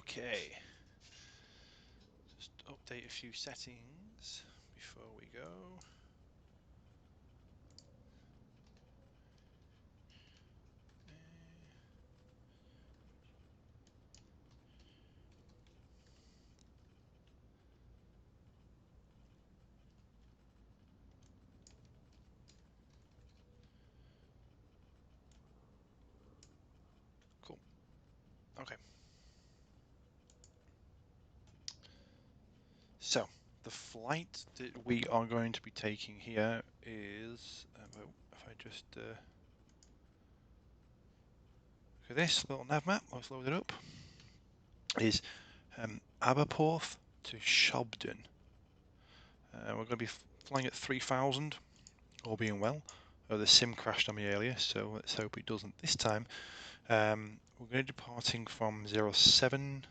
Okay. Just update a few settings before we go. Cool. Okay. So, the flight that we are going to be taking here is, if I just look at this little nav map, let's load it up, is Aberporth to Shobden. We're going to be flying at 3,000, all being well. The sim crashed on me earlier, so let's hope it doesn't this time. We're going to be departing from 07,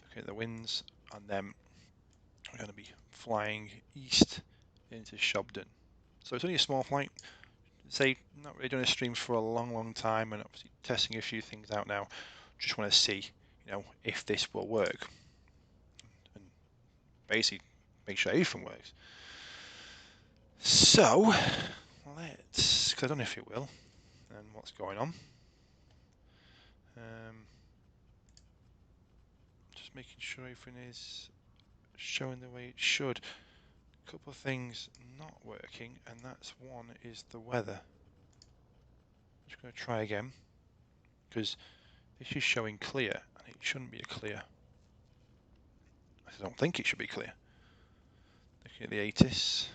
looking at the winds, and then we're going to be flying east into Shobden. So it's only a small flight. Say, not really doing a stream for a long time, and obviously testing a few things out now. Just want to see, if this will work, and basically make sure everything works. So let's, because I don't know if it will, and what's going on. Just making sure everything is showing the way it should. A couple of things not working, and that's one is the weather. Just going to try again, because this is showing clear, and it shouldn't be a clear. I don't think it should be clear. Looking at the ATIS.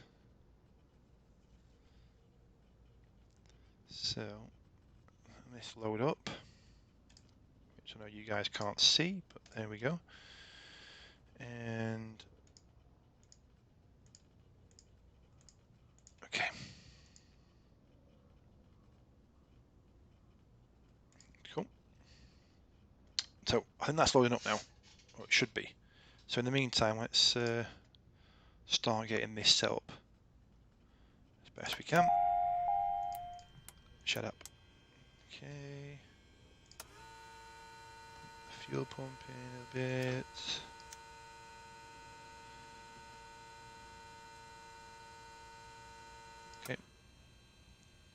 So, let this load up, which I know you guys can't see, but there we go. And okay. Cool. So I think that's loading up now, or it should be. So in the meantime, let's start getting this set up as best we can. Shut up. Okay. Fuel pump in a bit. Okay.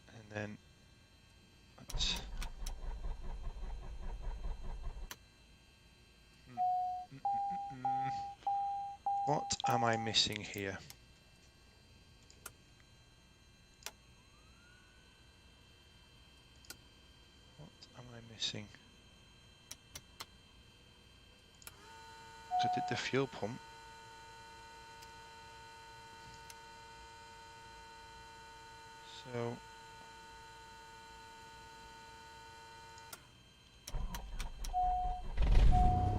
And then let's what am I missing here? What am I missing? So I did the fuel pump. So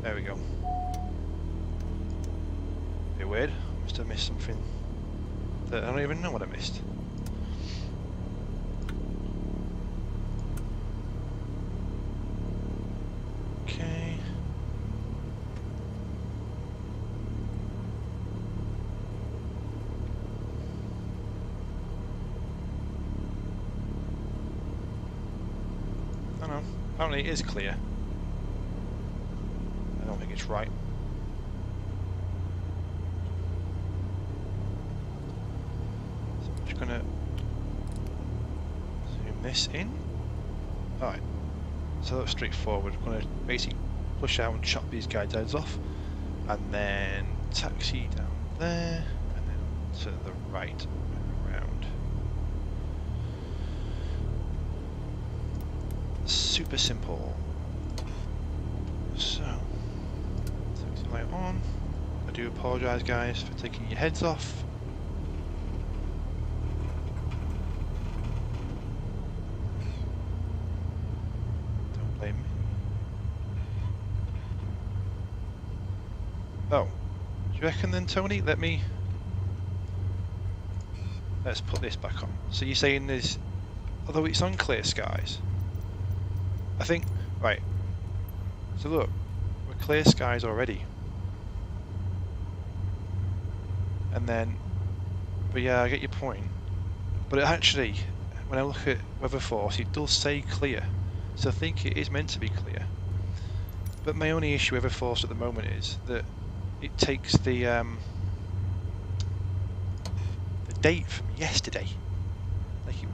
there we go. Bit weird. Must have missed something that I don't even know what I missed. Okay. I don't know. Apparently it is clear. I don't think it's right. So I'm just gonna zoom this in. Alright. So that's straightforward. I'm gonna basically push out and chop these guys' heads off, and then taxi down there, and then to the right and around. Super simple. So, taxi light on. I do apologise, guys, for taking your heads off. Don't blame me. Oh, do you reckon then, Tony? Let's put this back on. So you're saying there's, although it's on clear skies, I think, right, so look, we're clear skies already. And then, but yeah, I get your point. But it actually, when I look at weather force, it does say clear. So I think it is meant to be clear. But my only issue with EverForce at the moment is that it takes the date from yesterday. Like it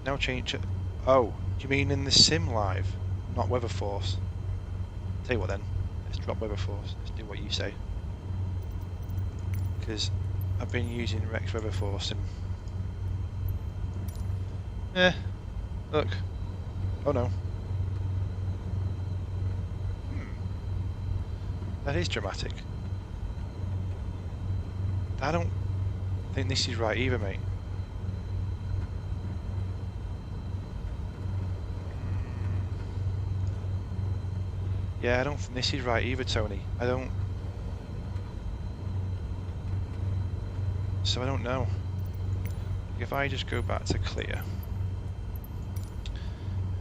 now change it. Oh, do you mean in the sim live, not WeatherForce? Tell you what then, let's drop WeatherForce. Let's do what you say. Because I've been using Rex WeatherForce and look. Oh no. That is dramatic. I don't think this is right either, mate. Yeah, I don't think this is right either, Tony. I don't... So I don't know. If I just go back to clear,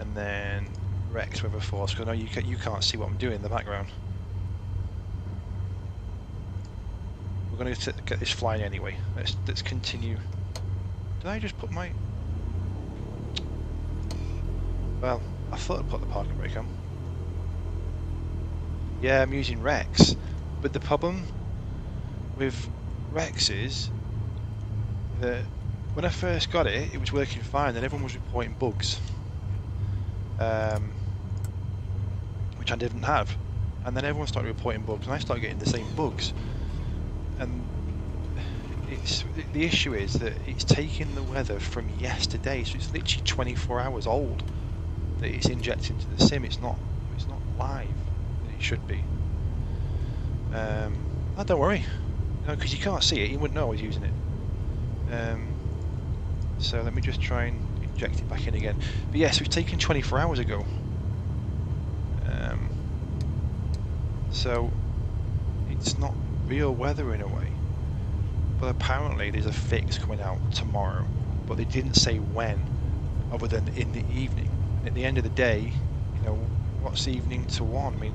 and then Rex WeatherForce, because I know you can't see what I'm doing in the background. We're going to get this flying anyway. Let's continue. Did I just put my... Well, I thought I'd put the parking brake on. Yeah, I'm using Rex, but the problem with Rex is that when I first got it, it was working fine, and everyone was reporting bugs, which I didn't have. And then everyone started reporting bugs, and I started getting the same bugs. And the issue is that it's taking the weather from yesterday, so it's literally 24 hours old that it's injected into the sim. It's not live. It should be. Don't worry, because you can't see it, you wouldn't know I was using it. So let me just try and inject it back in again. But yes, it was taken 24 hours ago. So it's not real weather in a way. But apparently there's a fix coming out tomorrow, but they didn't say when, other than in the evening. And at the end of the day, you know, what's evening to 1? I mean,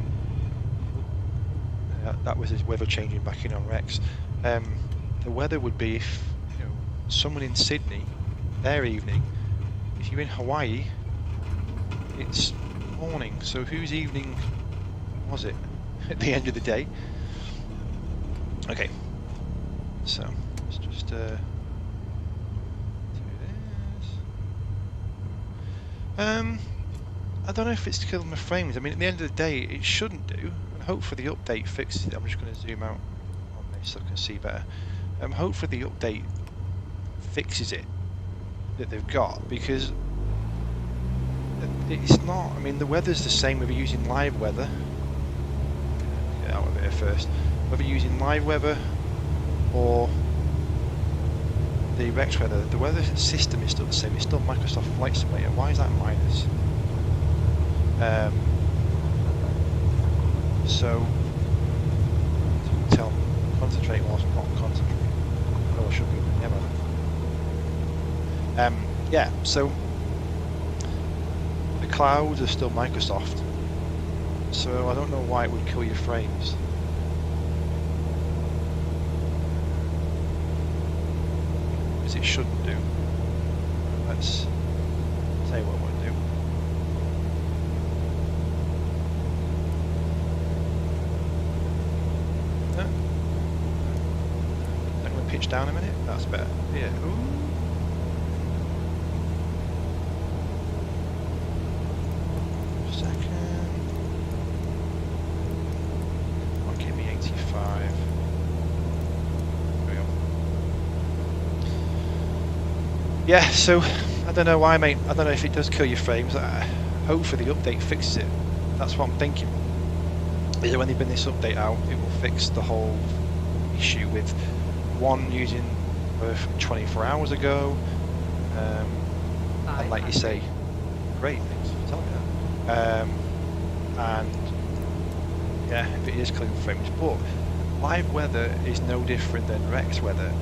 that was his weather changing back in on Rex. The weather would be if, you know, someone in Sydney, their evening. If you're in Hawaii, it's morning. So whose evening was it at the end of the day? Okay, so let's just do this. I don't know if it's killing my frames. I mean, at the end of the day, it shouldn't do. And hopefully the update fixes it. I'm just going to zoom out on this so I can see better. Hopefully the update fixes it that they've got, because it's not. I mean, the weather's the same whether you're using live weather. Get out of it first. Whether you're using live weather or the Rex weather, the weather system is still the same. It's still Microsoft Flight Simulator. Why is that minus? So tell me, concentrate whilst not concentrating. Oh, I should be. Yeah, yeah. So the clouds are still Microsoft. So I don't know why it would kill your frames. Because it shouldn't do. Let's say what we'll do. I'm going to pitch down a minute. That's better. Yeah. Ooh. Yeah, so I don't know why, mate. I don't know if it does kill your frames. Hopefully the update fixes it. That's what I'm thinking. Is that when they bring this update out, it will fix the whole issue with one using from 24 hours ago. And like you say, great, thanks for telling me that. And yeah, if it is killing frames, but live weather is no different than Rex weather.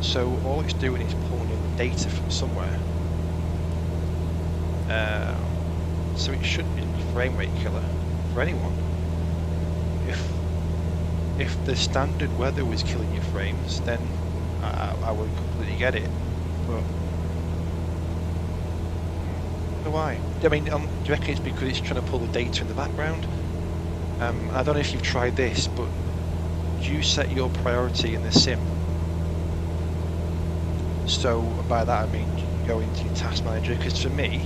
So all it's doing is pulling in the data from somewhere. So it shouldn't be a frame rate killer for anyone. If the standard weather was killing your frames, then I would completely get it. But why? I mean, do you reckon it's because it's trying to pull the data in the background? I don't know if you've tried this, but you set your priority in the sim. So by that I mean you go into your task manager, because for me,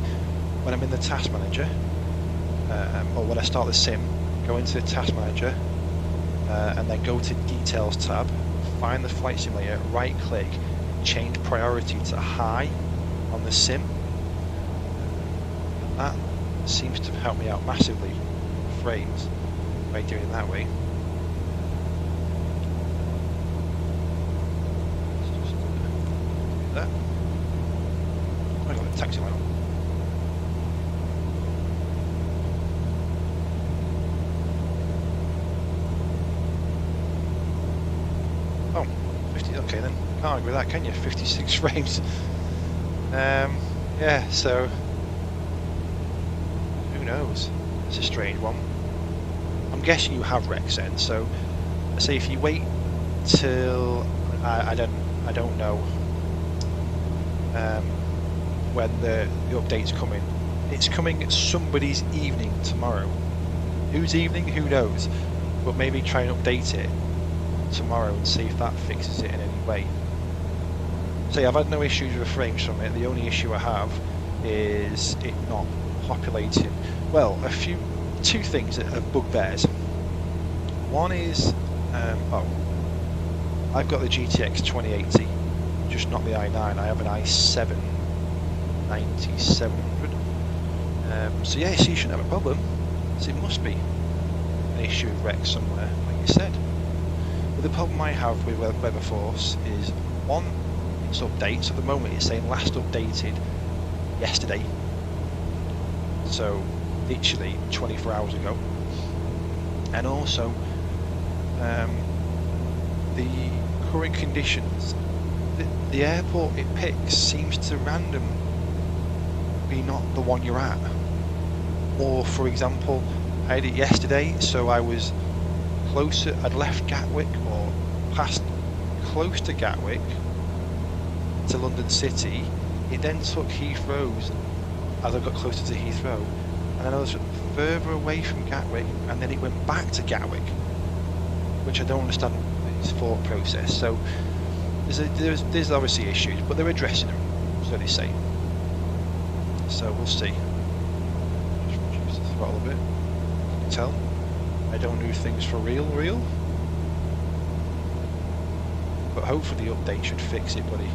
when I'm in the task manager, or when I start the sim, go into the task manager, and then go to details tab, find the flight simulator, right click, change priority to high on the sim. That seems to help me out massively with frames by doing it that way. Let's just do that. I got a taxi line on. Oh, 50, okay then. Can't argue with that, can you? 56 frames. Yeah, so who knows? It's a strange one. I'm guessing you have Rex then, so I say if you wait till I don't know when the update's coming. It's coming somebody's evening tomorrow. Whose evening? Who knows? But maybe try and update it tomorrow and see if that fixes it in any way. So I've had no issues with frames from it. The only issue I have is it not populating. Well, two things that are bugbears. One is, I've got the GTX 2080, just not the i9. I have an i7 9700. So yeah, so you shouldn't have a problem. So it must be an issue with Rex somewhere, like you said. But the problem I have with WeatherForce is, one, its updates. At the moment it's saying last updated yesterday, so literally 24 hours ago. And also the current conditions, the airport it picks seems to random be not the one you're at. Or for example, I had it yesterday, so I was closer, I'd left Gatwick or passed close to Gatwick to London City. It then took Heathrow's as I got closer to Heathrow, and then I was further away from Gatwick, and then it went back to Gatwick, which I don't understand its thought process. So there's obviously issues, but they're addressing them, so they say. So we'll see. Just reduce the throttle a bit. You can tell I don't do things for real. But hopefully the update should fix it, buddy.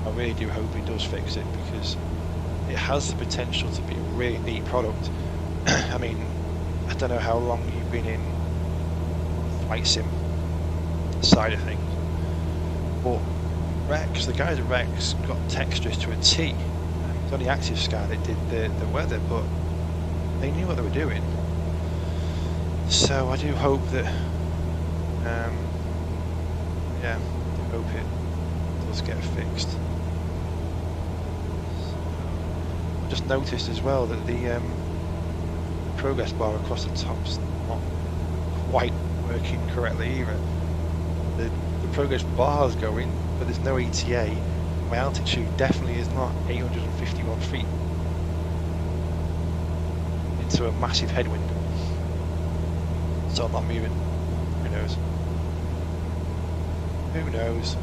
I really do hope it does fix it, because it has the potential to be a really neat product. I mean, I don't know how long you've been in flight sim side of things, but Rex, the guys at Rex got textures to a T. It's only Active Sky that did the weather, but they knew what they were doing. So I do hope that, yeah, I hope it does get fixed. I just noticed as well that the progress bar across the top's not quite working correctly either. The progress bar is going, but there's no ETA. My altitude definitely is not 851 feet into a massive headwind, so I'm not moving. Who knows? Who knows?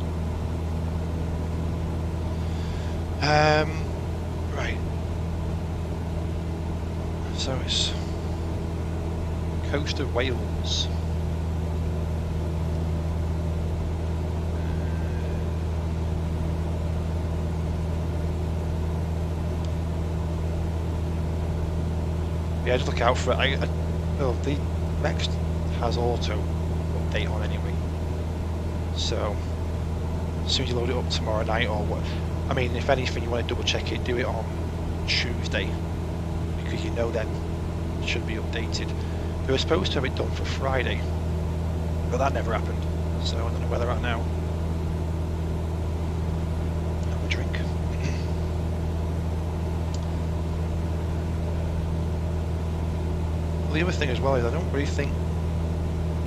Right. So it's coast of Wales. Yeah, just look out for it. Well, the next has auto update on anyway. So as soon as you load it up tomorrow night, or what? I mean, if anything, you want to double check it, do it on Tuesday, because you know then it should be updated. They were supposed to have it done for Friday, but that never happened. So I don't know where they're at now. Have a drink. The other thing as well is I don't really think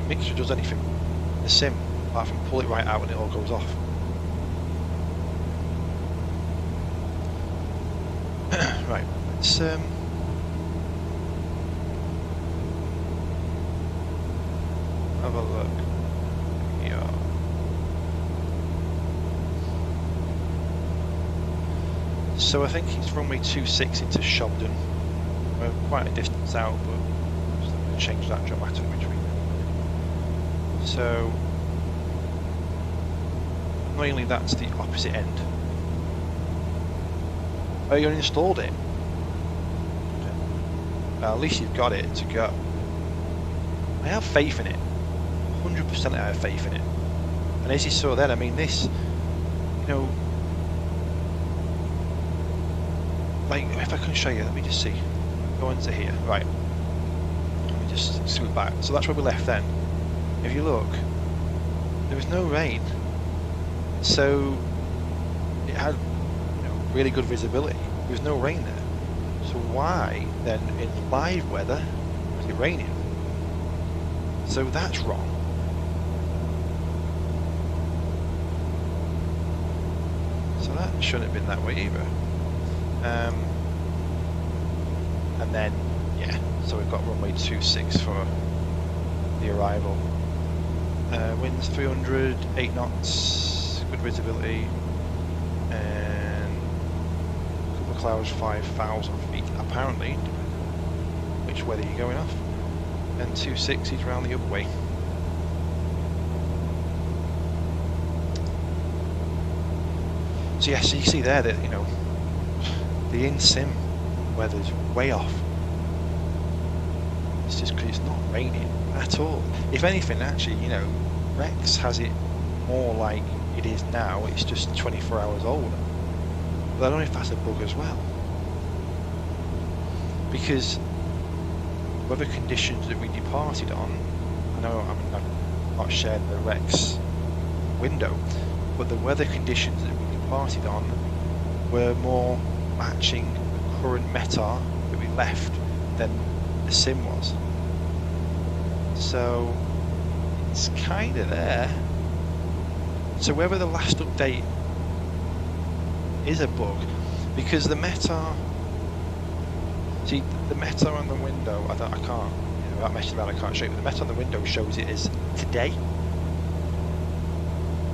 the mixture does anything in the sim apart from pull it right out and it all goes off. Right, let's have a look. Yeah. So I think it's runway 26 into Shobden. We're quite a distance out, but I'm just not going to change that dramatically between them. So annoyingly, that's the opposite end. Oh, you installed it? Well, at least you've got it to go. I have faith in it. 100% I have faith in it. And as you saw then, I mean, this, you know, like, if I can show you, let me just see. Go into here, right. Let me just scoot back. So that's where we left then. If you look, there was no rain. So it had, you know, really good visibility. There was no rain there. So why then in live weather was it raining? So that's wrong. So that shouldn't have been that way either. And then, yeah, so we've got runway 26 for the arrival. Winds 300, 8 knots, good visibility, and a couple of clouds 5,000 feet apparently, which weather you're going off, and 260s round the other way. So yeah, so you see there that, you know, the in-sim weather's way off. It's just because it's not raining at all. If anything, actually, you know, Rex has it more like it is now. It's just 24 hours older. But I don't know if that's a bug as well. Because weather conditions that we departed on, I know I've not shared the Rex window, but the weather conditions that we departed on were more matching the current METAR that we left than the sim was. So it's kind of there. So whether the last update is a bug, because the METAR, see the METAR on the window, I can't, you know, without messing around, I can't show you, but the METAR on the window shows it as today.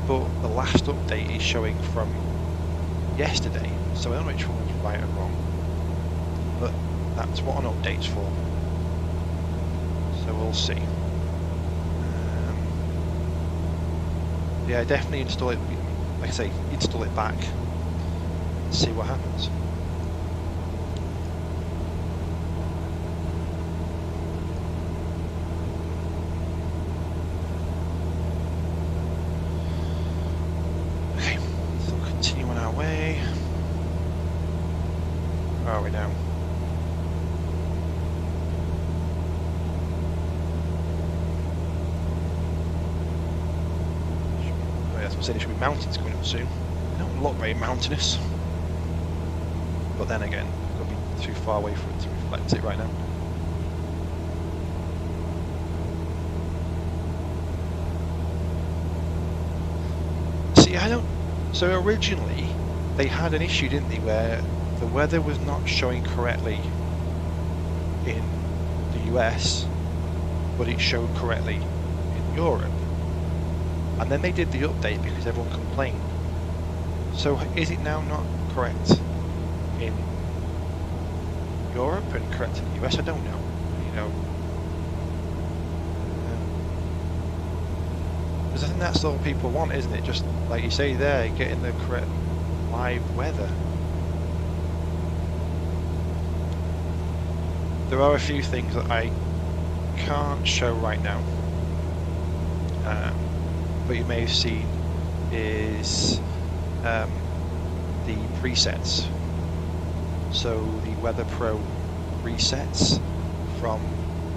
But the last update is showing from yesterday, so I don't know which one was right or wrong. But that's what an update's for. So we'll see. Yeah, definitely install it, like I say, install it back and see what happens. Okay, so we'll continue on our way. Where are we now? There should be mountains coming up soon. They don't look very mountainous, but then again, I've got to be too far away for it to reflect it right now. See, I don't. So originally, they had an issue, didn't they, where the weather was not showing correctly in the US, but it showed correctly in Europe. And then they did the update because everyone complained. So is it now not correct in Europe and correct in the US? I don't know. You know, because I think that's all people want, isn't it? Just like you say there, getting the correct live weather. There are a few things that I can't show right now. What you may have seen is the presets. So the Weather Pro presets from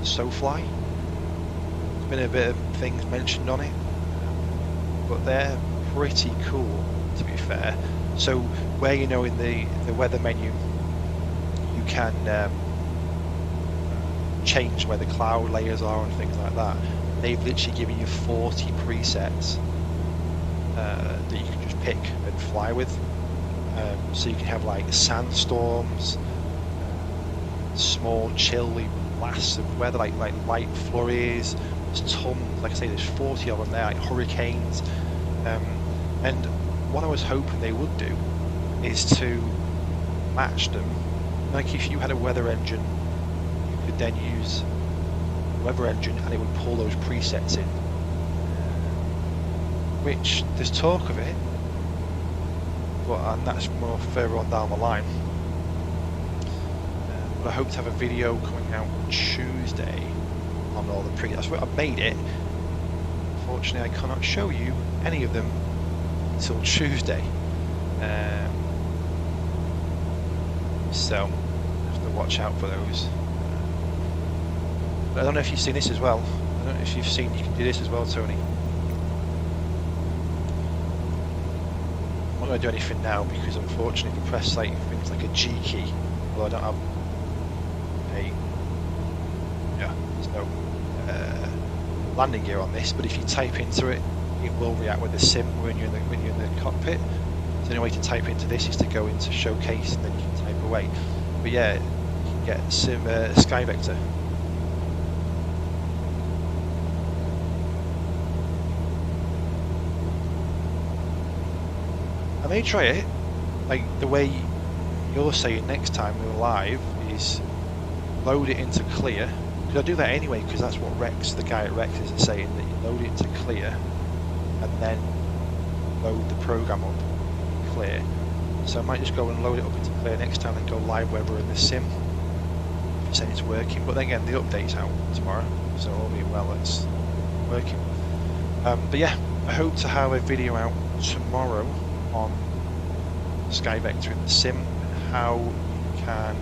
SoFly. There's been a bit of things mentioned on it, but they're pretty cool, to be fair. So where, you know, in the weather menu you can change where the cloud layers are and things like that. They've literally given you 40 presets that you can just pick and fly with. So you can have like sandstorms, small chilly blasts of weather, like light flurries. There's tons, like I say, there's 40 of them there, like hurricanes. And what I was hoping they would do is to match them. Like if you had a weather engine, you could then use the weather engine and it would pull those presets in. Which there's talk of it, and that's more further on down the line. But I hope to have a video coming out Tuesday on all the presets. I've made it. Unfortunately, I cannot show you any of them until Tuesday. So have to watch out for those. But I don't know if you've seen this as well. I don't know if you've seen you can do this as well, Tony. I'm not going to do anything now because unfortunately if you press like things like a G key, although I don't have there's no landing gear on this, but if you type into it, it will react with the sim when you're in the cockpit. So the only way to type into this is to go into showcase and then you can type away. But yeah, you can get sim Sky Vector. I may try it, like the way you're saying next time we're live is load it into clear. Because I do that anyway because that's what Rex, the guy at Rex is saying, that you load it into clear and then load the program up in clear. So I might just go and load it up into clear next time and go live weather in the sim. Saying it's working, but then again the update's out tomorrow, so all being well it's working. But yeah, I hope to have a video out tomorrow on Sky Vector in the sim, how you can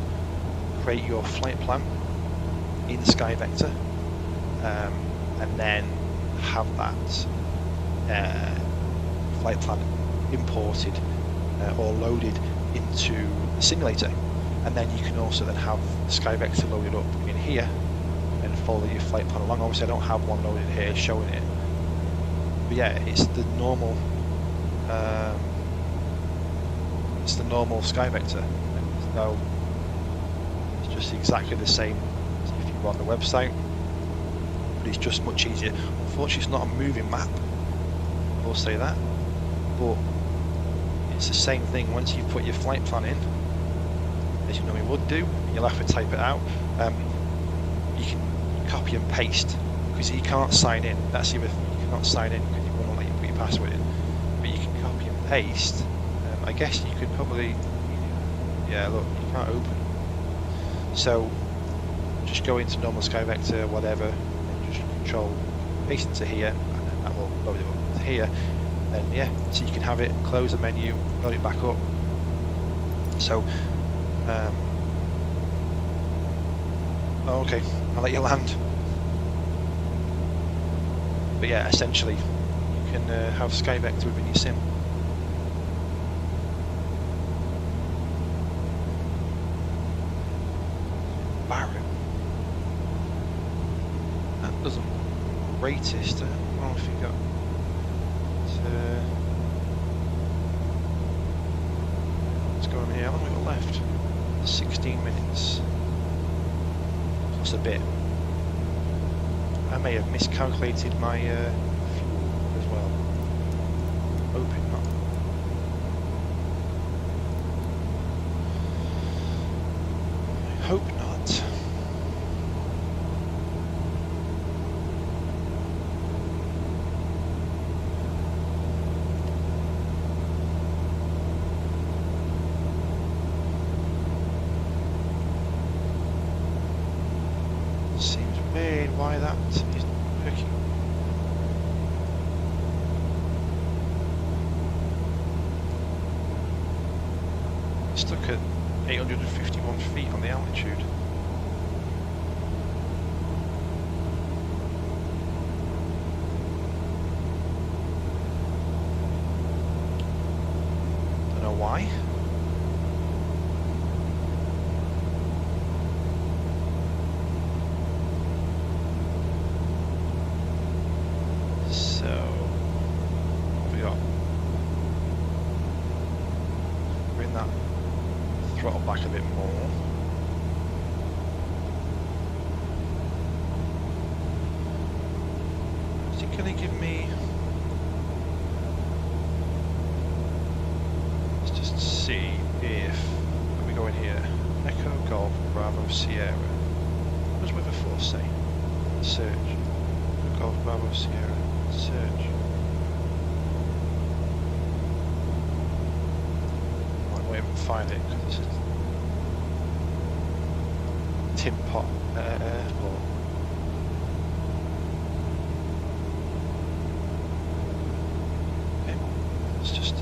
create your flight plan in Sky Vector, and then have that flight plan imported or loaded into the simulator, and then you can also then have Sky Vector loaded up in here and follow your flight plan along. Obviously I don't have one loaded here showing it, but yeah, it's the normal Sky Vector. So it's just exactly the same as if you were on the website, but it's just much easier. Unfortunately it's not a moving map, I will say that, but it's the same thing. Once you've put your flight plan in, as you normally would do, you'll have to type it out. You can copy and paste, because you can't sign in. That's the other thing, you cannot sign in because it won't let you put your password in, but you can copy and paste. I guess you could probably, yeah, look, you can't open. So just go into normal Sky Vector, whatever, and just control paste into here, and then that will load it up to here. And yeah, so you can have it, close the menu, load it back up. So, okay, I'll let you land. But yeah, essentially, you can have Sky Vector within your sim. That doesn't greatest. I don't know if you got. Let's go over here. How long have we got left? 16 minutes. Plus a bit. I may have miscalculated my fuel as well. Hoping not. I hope not. Seems weird why that isn't working. Stuck at 851 feet on the altitude. Don't know why. So, what have we got? Bring that throttle back a bit more. going to give me... Let's just see if... Let me go in here. Echo Golf Bravo Sierra. What does weather force say? Search. Echo Golf Bravo Sierra. Search. I won't even find it because this is Tin Pot Airport. Okay, let's just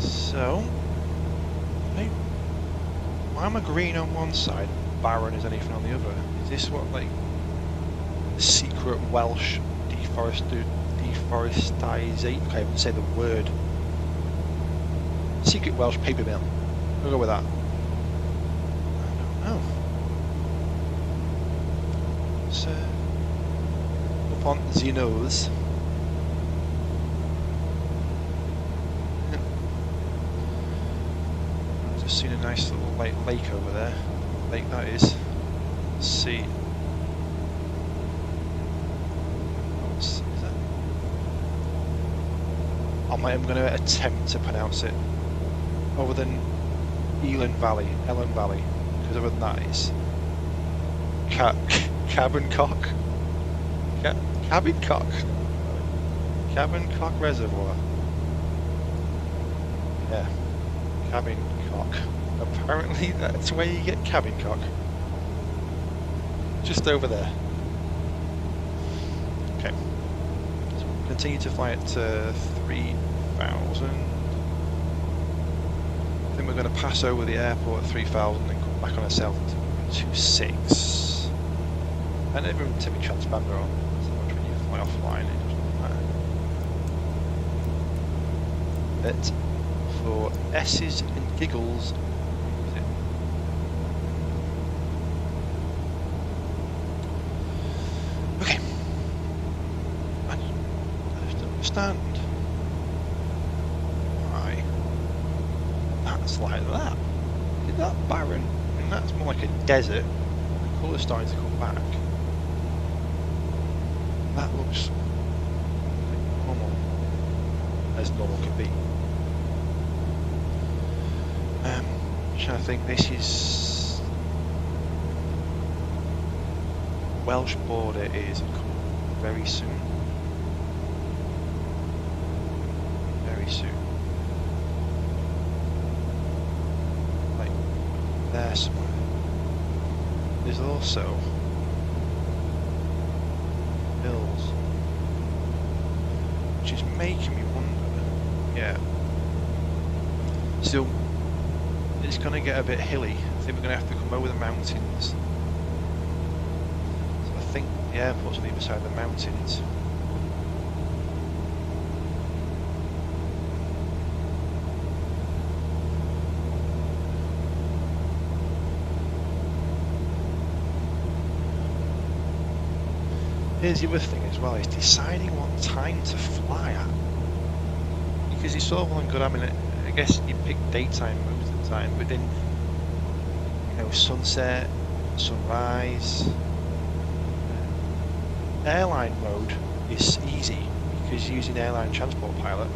so, hey, why am I green on one side, barren as anything on the other? Is this what, like, the secret Welsh deforestation? I can't even say the word. Secret Welsh paper mill. We'll go with that. I don't know. So, up on the nose. Seen a nice little lake over there. Lake that is. Let's see. Is that? I'm going to attempt to pronounce it. Other than Ellen Valley, because other than that it's Cabin Cock Reservoir. Yeah, Cabin Cock. Apparently that's where you get cabin cock. Just over there. Okay. So we'll continue to fly at 3,000. I think we're going to pass over the airport at 3,000 and come back on ourselves to 2.6. And everyone to be transparent on. So much when you fly offline, it doesn't matter. But for S's and giggles, okay. I just don't understand why that's like that. Is that barren? And that's more like a desert. The colour's starting to come back. That looks like normal, as normal can be. I think this is Welsh border is coming very soon. Very soon. Like there somewhere. There's also hills, which is making me wonder. Yeah. So it's going to get a bit hilly. I think we're going to have to come over the mountains. So I think the airport's on the other side of the mountains. Here's the other thing as well, is deciding what time to fly at. Because it's all well and good, I mean, I guess you pick daytime most of the time, but then, you know, sunset, sunrise. Airline mode is easy because using airline transport pilot,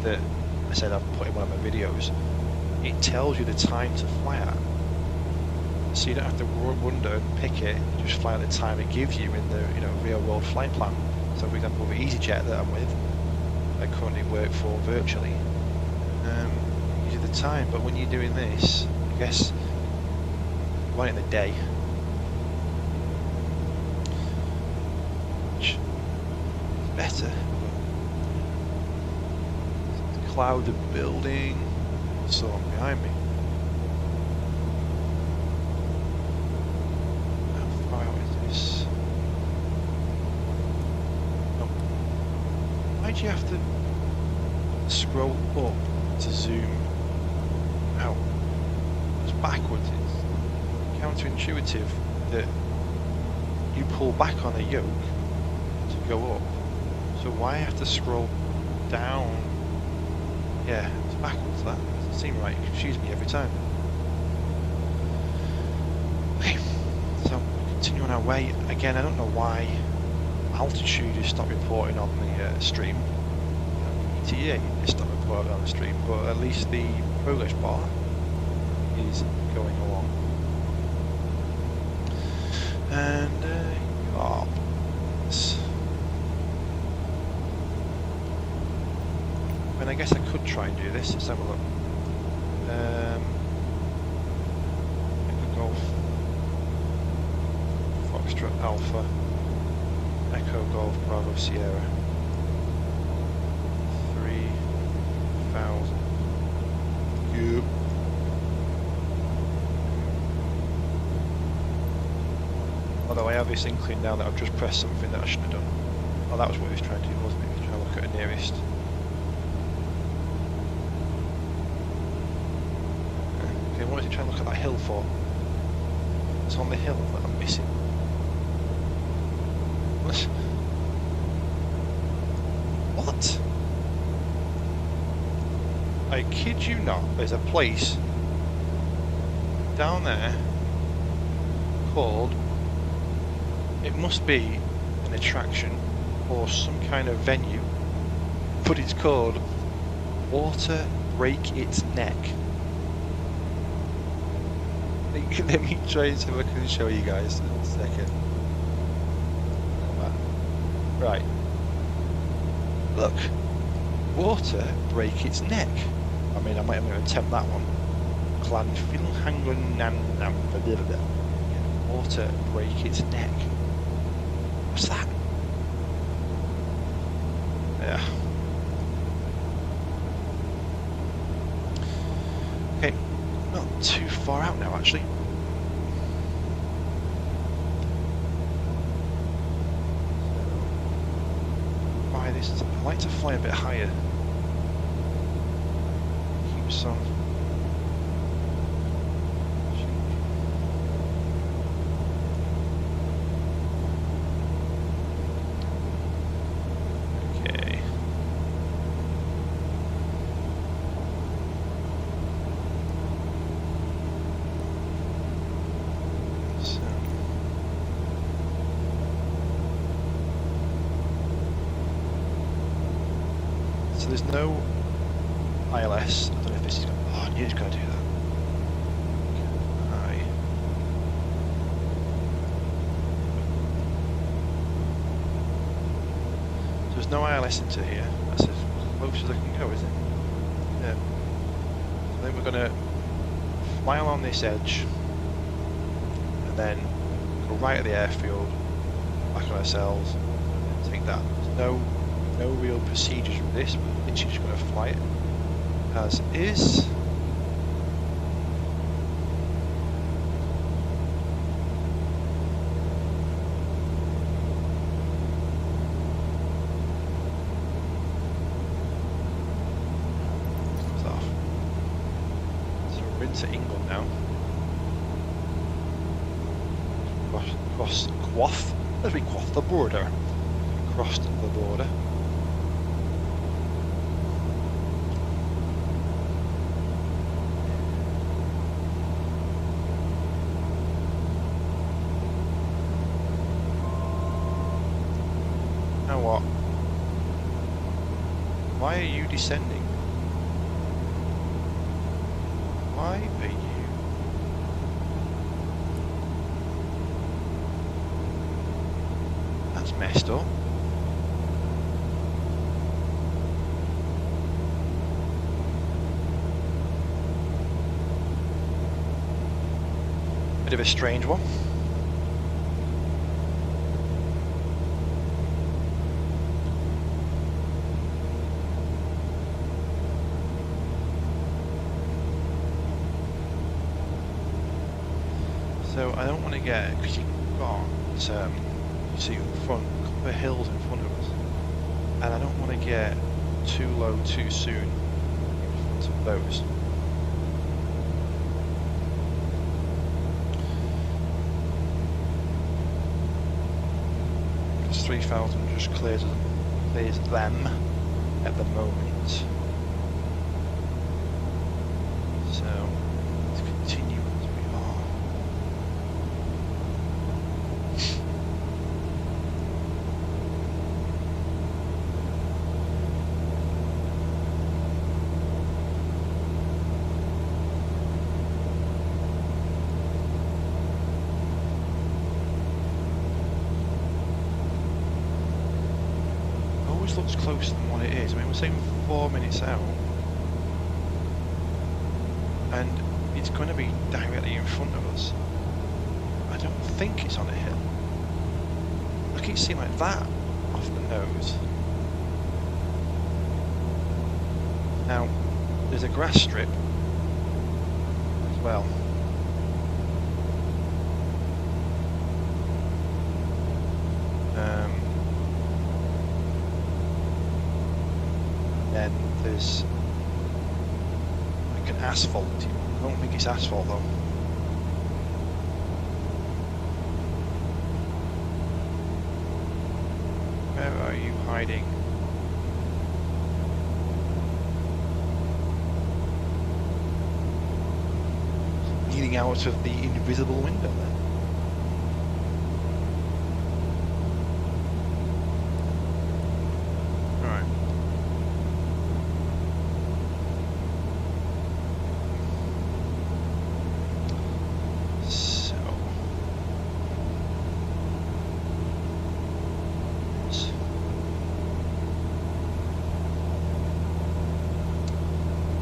that I said I've put in one of my videos, it tells you the time to fly at. So you don't have to wonder and pick it, you just fly at the time it gives you in the real world flight plan. So for example with EasyJet that I'm with, I currently work for virtually, you do the time, but when you're doing this, I guess you want it in the day. Which is better. Cloud of building, storm behind me. How far out is this? Oh. Why do you have to scroll up to zoom out? It's backwards. counterintuitive that you pull back on a yoke to go up. So why have to scroll down? Yeah, it's backwards. That doesn't seem right. It confuses me every time. Okay, so continue on our way. Again, I don't know why altitude is stopped reporting on the stream. ETA is stopped reporting on the stream, but at least the progress bar is going along. And and I guess I could try and do this. Let's have a look. Echo Golf, Foxtrot Alpha, Echo Golf Bravo Sierra, 3,000. Yep. Although I have this inkling now that I've just pressed something that I shouldn't have done. Oh, that was what he was trying to do, wasn't it? He was trying to look at the nearest. Okay, what is he trying to look at that hill for? It's on the hill that I'm missing. What? I kid you not, there's a place down there called, it must be an attraction or some kind of venue, but it's called Water Break Its Neck. Let me try and see if I can show you guys in a second. Right. Look. Water Break Its Neck. I mean, I might have to attempt that one. Water Break Its Neck. What's that? Yeah. Okay, not too far out now actually. Why this is, I like to fly a bit higher. Keep some. So there's no ILS. I don't know if this is going to... Oh, I knew it was going to do that. Aye. So there's no ILS into here. That's as close as I can go, isn't it? Yeah. So then we're going to fly along this edge and then go right at the airfield, back on ourselves, and take that. There's no real procedures with this, we're literally just going to fly it as is. Off. So we're into England now. Quaff, as we quaff the border. Crossed the border. Now what? Why are you descending? Why are you? That's messed up. Bit of a strange one. So I don't want to get, because you've got, you see in front, a couple of hills in front of us, and I don't want to get too low too soon in front of those. 3,000 just clears them at the moment. So let's continue as we are. Always looks closer than what it is. I mean, we're saying 4 minutes out, and it's going to be directly in front of us. I don't think it's on a hill. I keep seeing like that off the nose. Now, there's a grass strip as well. Then there's like an asphalt. I don't think it's asphalt though. Where are you hiding? Leaning out of the invisible window there.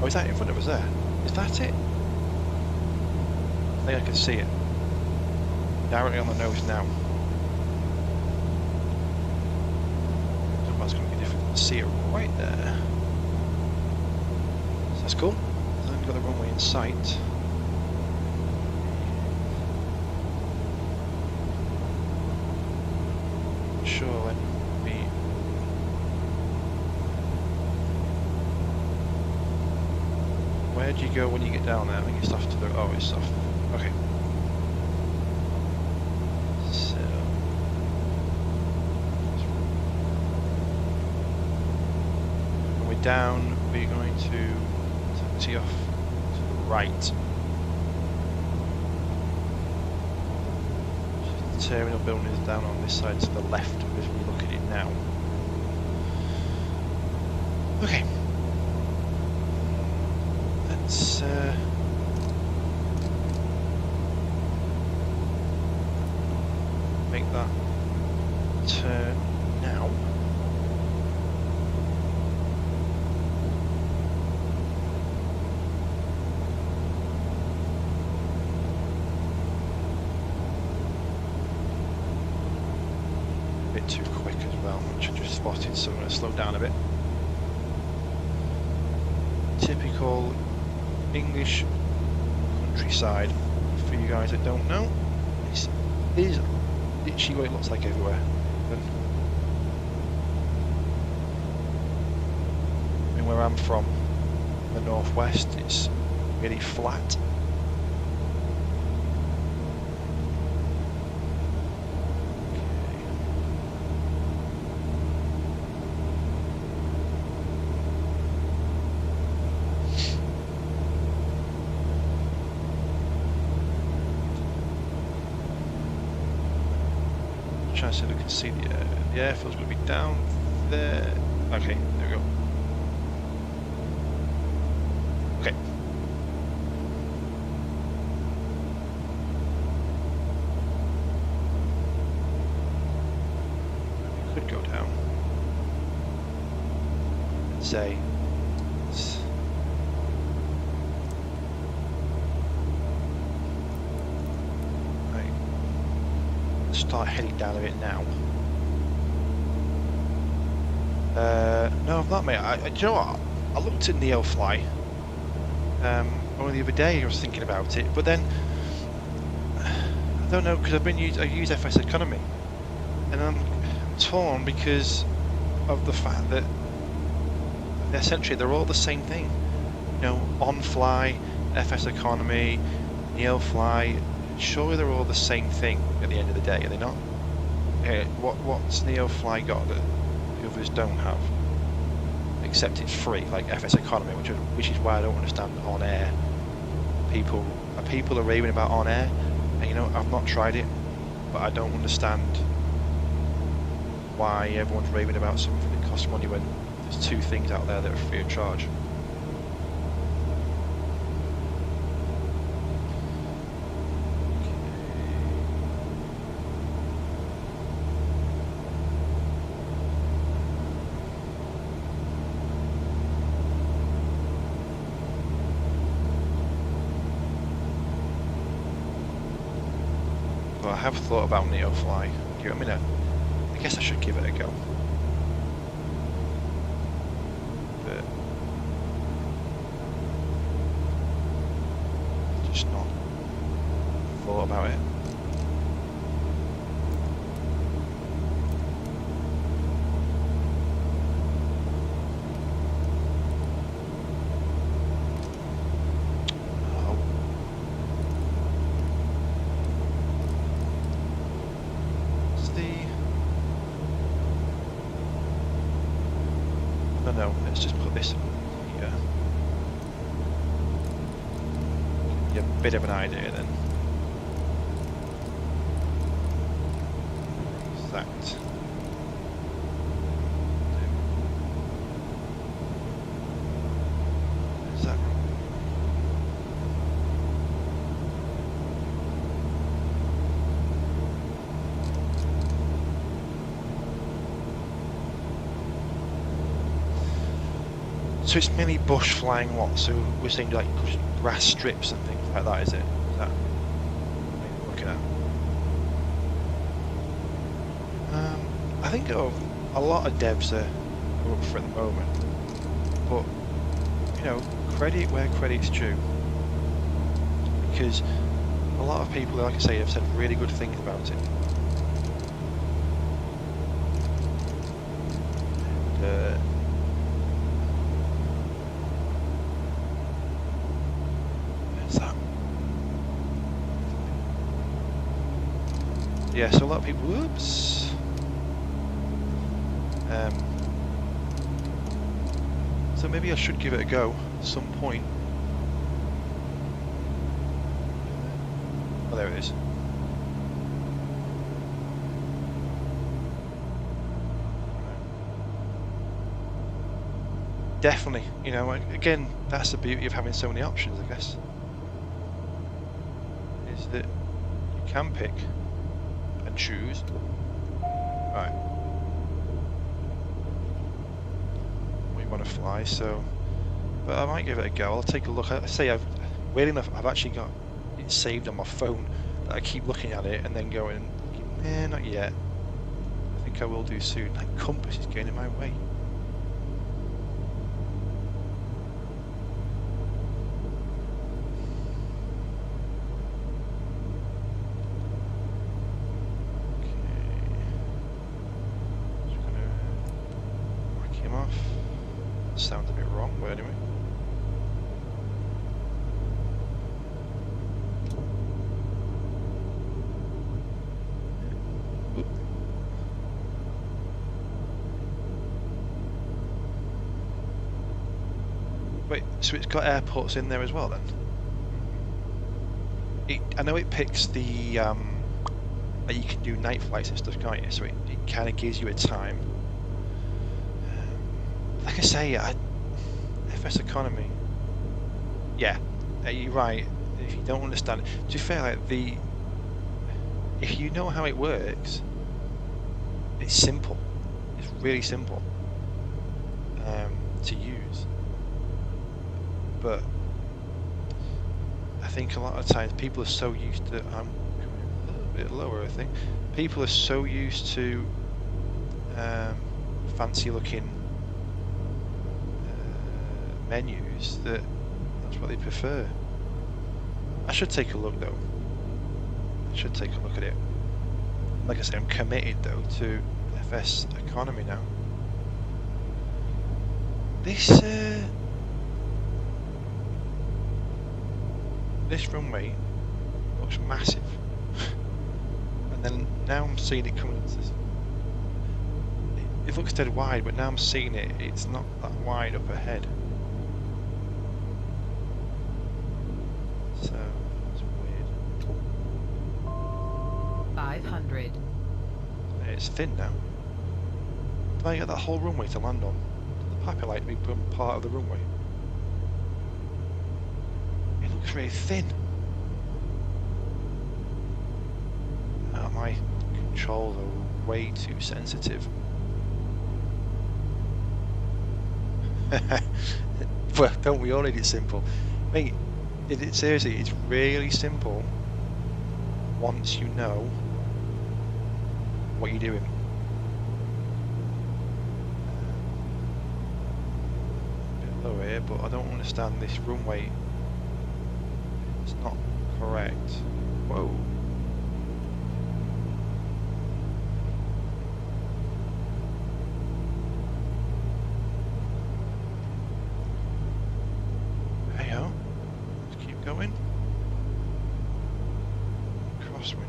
Oh, is that in front of us there? Is that it? I think I can see it. Directly on the nose now. That's going to be difficult to see it right there. So that's cool. Then we've got the runway in sight. Sure, let me. Where do you go when you get down there? I think it's off to the. Oh, it's off. Okay. So. When we're down, we're going to tee off to the right. The terminal building is down on this side to the left as we look at it now. Okay. Let's make that turn now. A bit too quick as well, which I just spotted, so I'm going to slow down a bit. Typical English countryside. For you guys that don't know, this is literally what it looks like everywhere. I mean, where I'm from, the northwest, it's really flat. Trying to see if I can see the airfield's going to be down there. Okay, there we go. Okay. We could go down. Let's say. Start heading down a bit now. No, I'm not, mate. Do you know what? I looked at NeoFly only the other day. I was thinking about it, but then I don't know because I use FSECONOMY, and I'm torn because of the fact that essentially they're all the same thing. You know, on-fly, FSECONOMY, NeoFly. Surely they're all the same thing at the end of the day, are they not? What's Neofly got that the others don't have? Except it's free, like FSECONOmy, which is why I don't understand on air. People are raving about on air, and you know I've not tried it, but I don't understand why everyone's raving about something that costs money when there's two things out there that are free of charge. Well, I have thought about Neofly. I mean, I guess I should give it a go. But just not thought about it. No, let's just put this here. Get a bit of an idea then. Exact. Is that? So it's mainly bush flying what? So we're saying like grass strips and things like that, is it? Is that what we're looking at? I think a lot of devs are up for at the moment, but you know, credit where credit's due, because a lot of people, like I say, have said really good things about it. And, yeah, so a lot of people, whoops. So maybe I should give it a go at some point. Oh, there it is. Definitely, you know, again, that's the beauty of having so many options, I guess. Is that you can pick and choose. Right. We want to fly, so, but I might give it a go. I'll take a look. I say weirdly enough, I've actually got it saved on my phone. That I keep looking at it and then going, not yet. I think I will do soon. That compass is getting in my way. Sounds a bit wrong, but anyway. Wait, so it's got airports in there as well then? I know it picks the that you can do night flights and stuff, can't you? So it kind of gives you a time. Like I say, FSECONOmy. Yeah, you're right. If you don't understand it, to be fair, like if you know how it works, it's simple. It's really simple to use. But I think a lot of times people are so used to. I'm coming a little bit lower, I think. People are so used to fancy looking menus that's what they prefer. I should take a look though. I should take a look at it. Like I say, I'm committed though to FSECONOmy now. This runway looks massive. I And then now I'm seeing it coming into this. It looks dead wide, but now I'm seeing it's not that wide up ahead. So, it's weird. 500. It's thin now. Do I get that whole runway to land on? Does the pipe light become part of the runway? It looks really thin. Oh, my controls are way too sensitive. Well, don't we all need it simple? Mate, seriously, it's really simple once you know what you're doing. A bit low here, but I don't understand this runway. It's not correct. Whoa. Hey-ho. Let's keep going. Crosswind.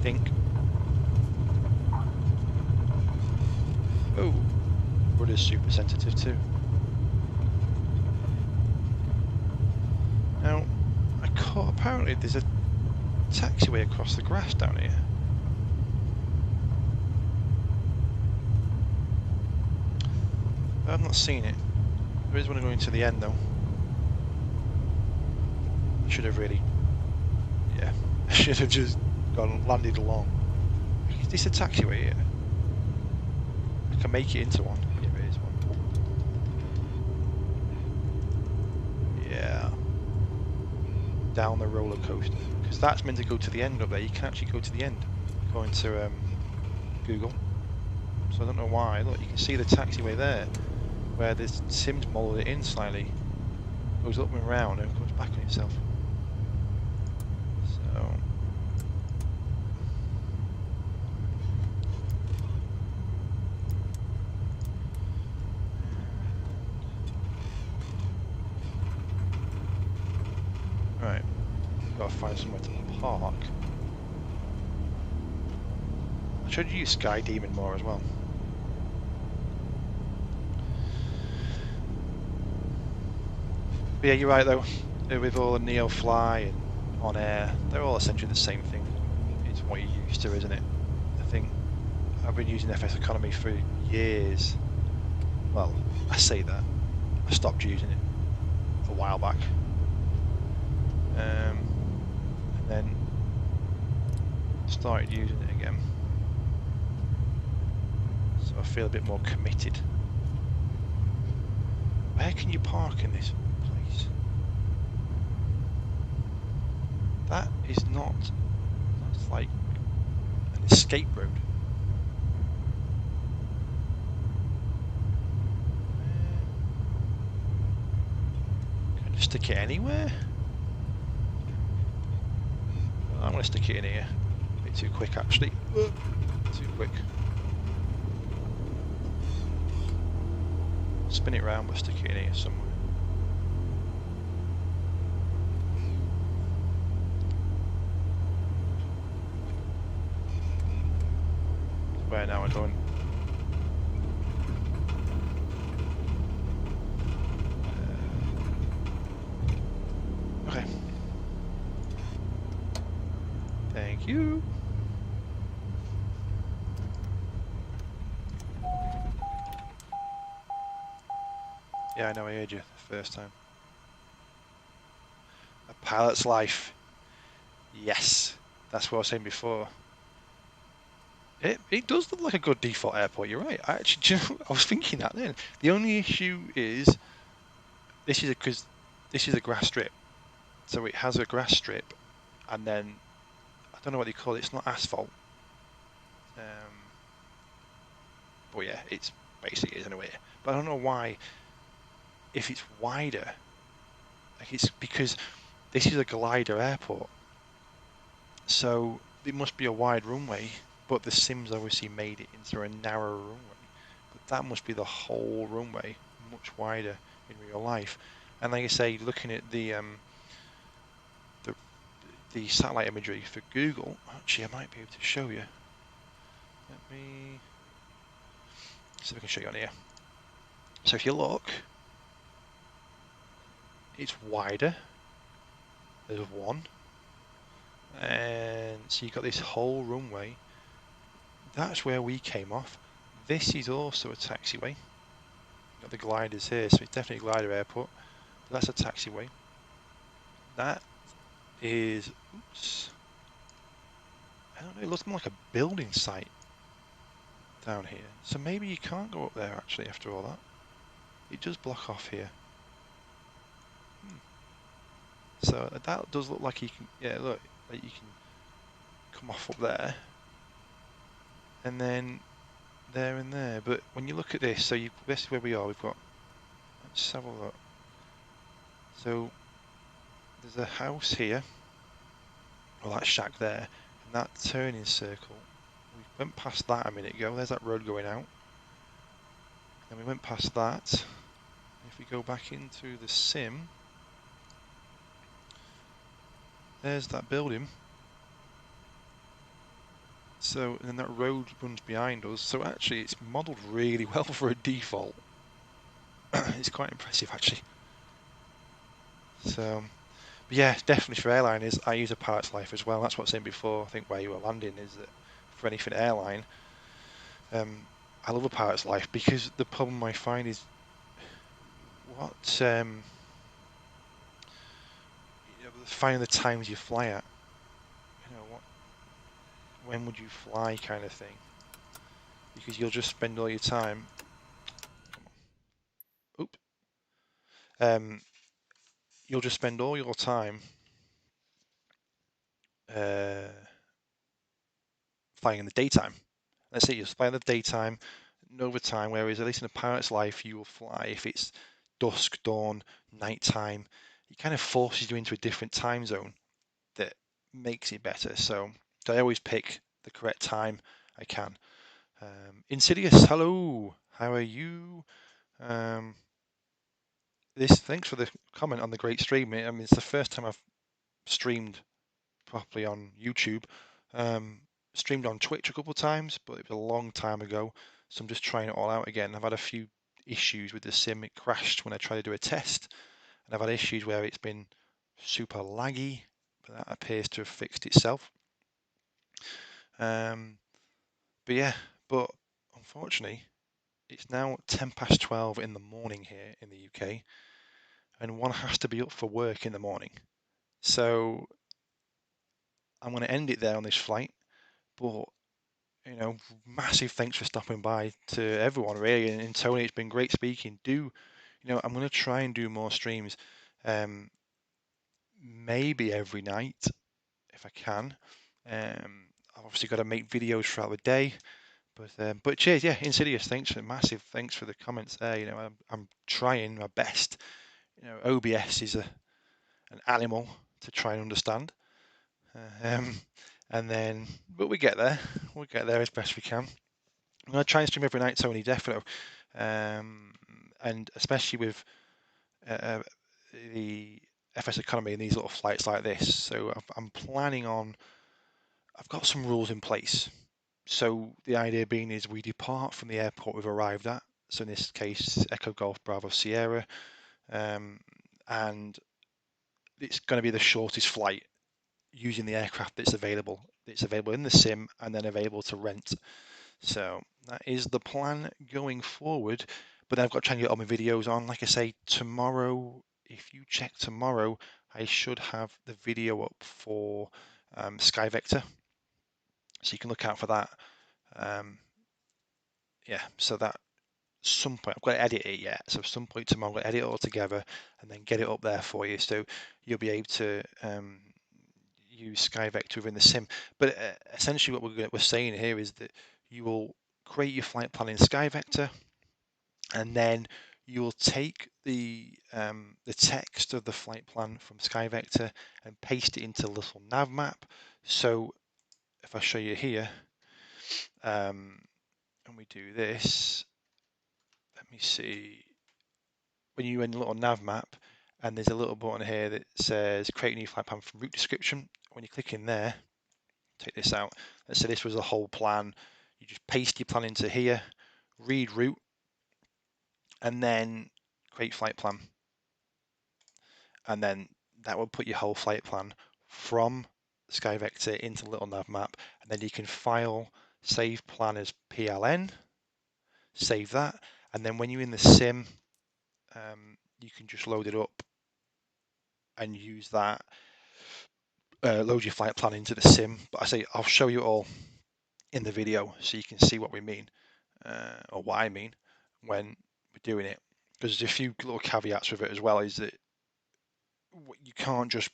Think. Oh, rudder's super sensitive too. Now, apparently there's a taxiway across the grass down here. I've not seen it. There is one going to the end though. I should have really, yeah, I should have just landed along. Is this a taxiway here? I can make it into one. Yeah, there is one. Yeah. Down the roller coaster. Because that's meant to go to the end up there. You can actually go to the end according to Google. So I don't know why. Look, you can see the taxiway there, where the Sims molded it in slightly. Goes up and round and comes back on itself. So. Right. Gotta find somewhere to park. I should use Sky Demon more as well. But yeah, you're right though. With all the Neo Fly and On Air, they're all essentially the same thing. It's what you're used to, isn't it? I think I've been using FSECONOMY for years. Well, I say that. I stopped using it a while back. And then started using it again. So I feel a bit more committed. Where can you park in this place? That is not, that's like an escape road. Can I stick it anywhere? I'm going to stick it in here. A bit too quick actually. Too quick. Spin it round but stick it in here somewhere. Where now we're going? Okay. Thank you. Yeah, I know, I heard you the first time. A pilot's life. Yes, that's what I was saying before. It does look like a good default airport, you're right. I was thinking that then. The only issue is, this is a grass strip. So it has a grass strip, and then, I don't know what they call it, it's not asphalt. But yeah, it's basically is anyway. But I don't know why, if it's wider, like it's because this is a glider airport. So it must be a wide runway, but the Sims obviously made it into a narrow runway. But that must be the whole runway, much wider in real life. And like I say, looking at the satellite imagery for Google, actually I might be able to show you. Let me see if I can show you on here. So if you look, it's wider. There's one, and so you've got this whole runway. That's where we came off. This is also a taxiway. You've got the gliders here, so it's definitely a glider airport. That's a taxiway. That is, oops, I don't know, it looks more like a building site down here. So maybe you can't go up there actually after all that. It does block off here. So that does look like you can, yeah, look, like you can come off up there. And then there and there. But when you look at this, so this is where we are. We've got, let's have a look. So there's a house here, or that shack there, and that turning circle. We went past that a minute ago. There's that road going out. And we went past that. If we go back into the sim, there's that building. So, and then that road runs behind us. So actually it's modelled really well for a default. It's quite impressive actually. So, but yeah, definitely for airliners, I use a Pilot's Life as well. That's what I was saying before. I think where you were landing is that for anything airline, I love a Pilot's Life because the problem I find is what finding the times you fly at. You know what? When would you fly, kind of thing? Because you'll just spend all your time. Oop. You'll just spend all your time flying in the daytime. Let's say you fly in the daytime, overtime, whereas at least in a Pilot's Life, you will fly if it's dusk, dawn, nighttime. It kind of forces you into a different time zone that makes it better. So I always pick the correct time I can. Insidious, hello, how are you? Thanks for the comment on the great stream. I mean, it's the first time I've streamed properly on YouTube. Streamed on Twitch a couple of times, but it was a long time ago, so I'm just trying it all out again. I've had a few issues with the sim. It crashed when I tried to do a test, and I've had issues where it's been super laggy, but that appears to have fixed itself. But yeah, but unfortunately, it's now 12:10 in the morning here in the UK, and one has to be up for work in the morning. So I'm going to end it there on this flight, but massive thanks for stopping by to everyone, really. And Tony, it's been great speaking. I'm going to try and do more streams, maybe every night if I can. I've obviously got to make videos throughout the day, but cheers, yeah, Insidious, massive thanks for the comments there. I'm trying my best. OBS is an animal to try and understand, but we get there. We'll get there as best we can. I'm going to try and stream every night, Tony, definitely. And especially with the FSECONOmy and these little flights like this. So I'm planning on, I've got some rules in place. So the idea being is we depart from the airport we've arrived at. So in this case, Echo Golf Bravo Sierra. And it's going to be the shortest flight using the aircraft that's available. It's available in the sim and then available to rent. So that is the plan going forward. But then I've got to try and get all my videos on. Like I say, tomorrow, if you check tomorrow, I should have the video up for Sky Vector. So you can look out for that. Yeah, so that some point, I've got to edit it yet. So at some point tomorrow, I'm going to edit it all together and then get it up there for you. So you'll be able to use Sky Vector within the sim. But essentially what we're saying here is that you will create your flight plan in Sky Vector, and then you will take the text of the flight plan from Sky Vector and paste it into a little nav map. So if I show you here, and we do this, let me see. When you're in a little nav map, and there's a little button here that says create a new flight plan from route description. When you click in there, take this out. Let's say this was the whole plan. You just paste your plan into here, read route, and then create flight plan. And then that will put your whole flight plan from SkyVector into the little nav map. And then you can file save plan as PLN, save that. And then when you're in the sim, you can just load it up and use that, load your flight plan into the sim. But I say I'll show you all in the video so you can see what we mean, or what I mean when we're doing it. Because there's a few little caveats with it as well, is that you can't just,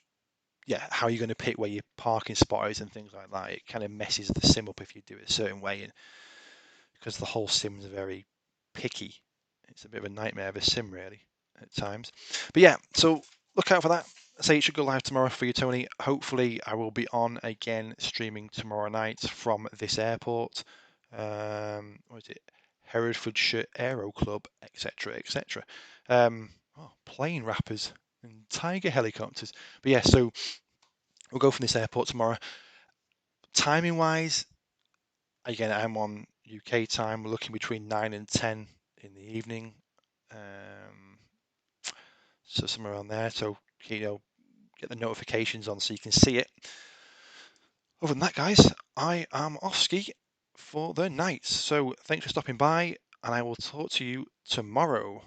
how you're going to pick where your parking spot is and things like that. It kind of messes the sim up if you do it a certain way, and because the whole sim's very picky, it's a bit of a nightmare of a sim really at times. But yeah, so look out for that. I say it should go live tomorrow for you, Tony. Hopefully I will be on again streaming tomorrow night from this airport. What is it? Herefordshire Aero Club, etc., etc. Plane wrappers and Tiger helicopters. But yeah, so we'll go from this airport tomorrow. Timing wise, again, I'm on UK time. We're looking between 9 and 10 in the evening. So somewhere around there. So, get the notifications on so you can see it. Other than that, guys, I am off ski for the night. So thanks for stopping by, and I will talk to you tomorrow.